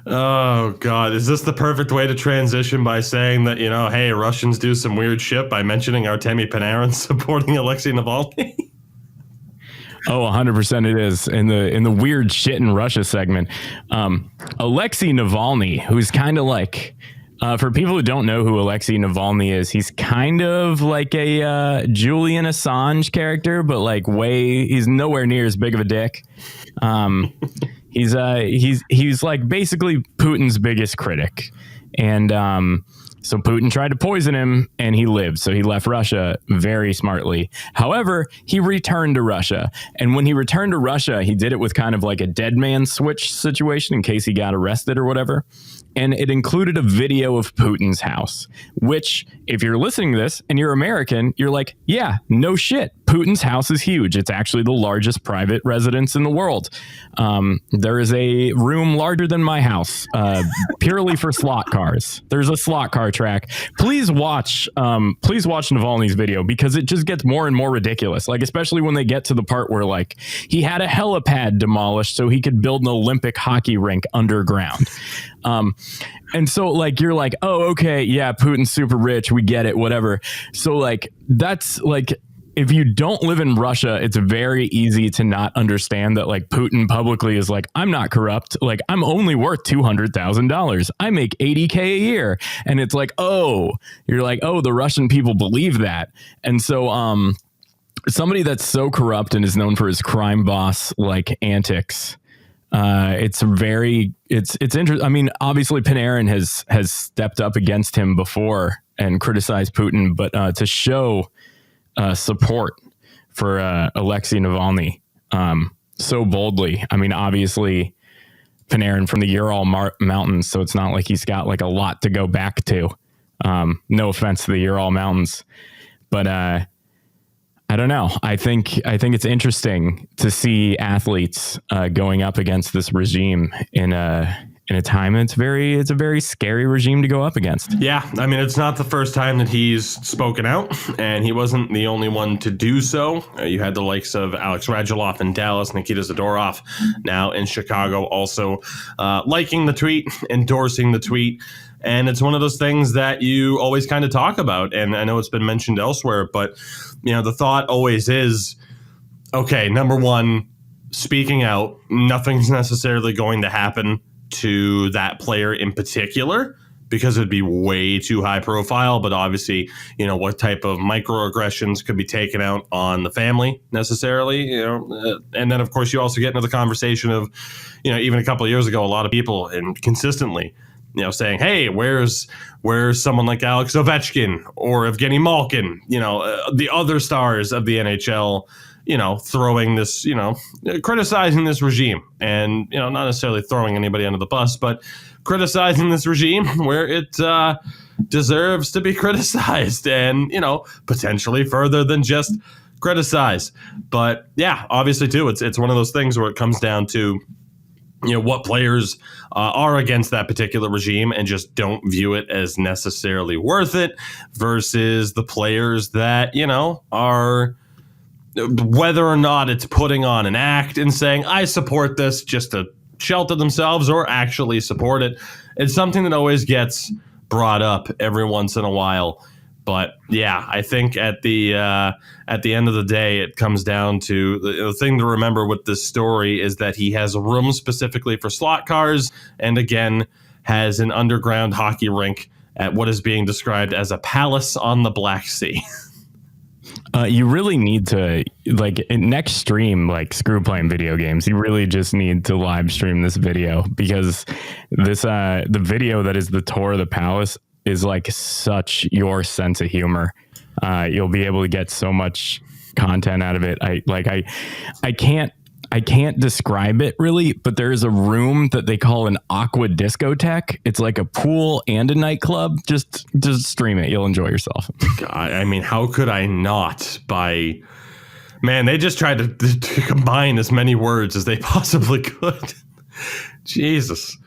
Oh God, is this the perfect way to transition by saying that, hey, Russians do some weird shit by mentioning Artemy Panarin supporting Alexei Navalny? Oh, 100% it is. In the weird shit in Russia segment, Alexei Navalny, who's kind of like, for people who don't know who Alexei Navalny is, he's kind of like a Julian Assange character, but like he's nowhere near as big of a dick. He's like basically Putin's biggest critic, and so Putin tried to poison him and he lived. So he left Russia very smartly. However, he returned to Russia. And when he returned to Russia, he did it with kind of like a dead man switch situation in case he got arrested or whatever. And it included a video of Putin's house, which if you're listening to this and you're American, you're like, yeah, no shit. Putin's house is huge. It's actually the largest private residence in the world. There is a room larger than my house, purely for slot cars. There's a slot car track. Please watch Navalny's video because it just gets more and more ridiculous. Like, especially when they get to the part where like he had a helipad demolished so he could build an Olympic hockey rink underground. And so like, you're like, oh, okay. Yeah. Putin's super rich. We get it. Whatever. So like, that's like, if you don't live in Russia, it's very easy to not understand that like Putin publicly is like, I'm not corrupt. Like, I'm only worth $200,000. I make $80K a year. And it's like, oh, you're like, oh, the Russian people believe that. And so somebody that's so corrupt and is known for his crime boss like antics, it's interesting. I mean, obviously Panarin has stepped up against him before and criticized Putin, but to show support for Alexei Navalny so boldly. I mean, obviously Panarin from the Ural Mountains, so it's not like he's got like a lot to go back to. No offense to the Ural Mountains, but I don't know. I think it's interesting to see athletes going up against this regime in a time. It's a very scary regime to go up against. Yeah, I mean, it's not the first time that he's spoken out, and he wasn't the only one to do so. You had the likes of Alex Radulov in Dallas, Nikita Zadorov now in Chicago, also liking the tweet, endorsing the tweet. And it's one of those things that you always kind of talk about. And I know it's been mentioned elsewhere, but the thought always is, okay, number one, speaking out, nothing's necessarily going to happen to that player in particular because it'd be way too high profile. But obviously, what type of microaggressions could be taken out on the family necessarily, and then of course you also get into the conversation of, even a couple of years ago, a lot of people and consistently, saying, hey, where's someone like Alex Ovechkin or Evgeny Malkin, the other stars of the NHL, throwing this, criticizing this regime and, not necessarily throwing anybody under the bus, but criticizing this regime where it deserves to be criticized and, potentially further than just criticize. But yeah, obviously too, it's one of those things where it comes down to, what players are against that particular regime and just don't view it as necessarily worth it versus the players that, are, whether or not it's putting on an act and saying, I support this just to shelter themselves or actually support it. It's something that always gets brought up every once in a while. But yeah, I think at the end of the day, it comes down to the thing to remember with this story is that he has a room specifically for slot cars and again has an underground hockey rink at what is being described as a palace on the Black Sea. You really need to, like, next stream, like, screw playing video games. You really just need to live stream this video because this the video that is the tour of the palace is like such your sense of humor. You'll be able to get so much content out of it. I can't describe it really, but there's a room that they call an aqua discotheque. It's like a pool and a nightclub. Just stream it. You'll enjoy yourself. God, I mean, how could I not? Man, they just tried to combine as many words as they possibly could. Jesus.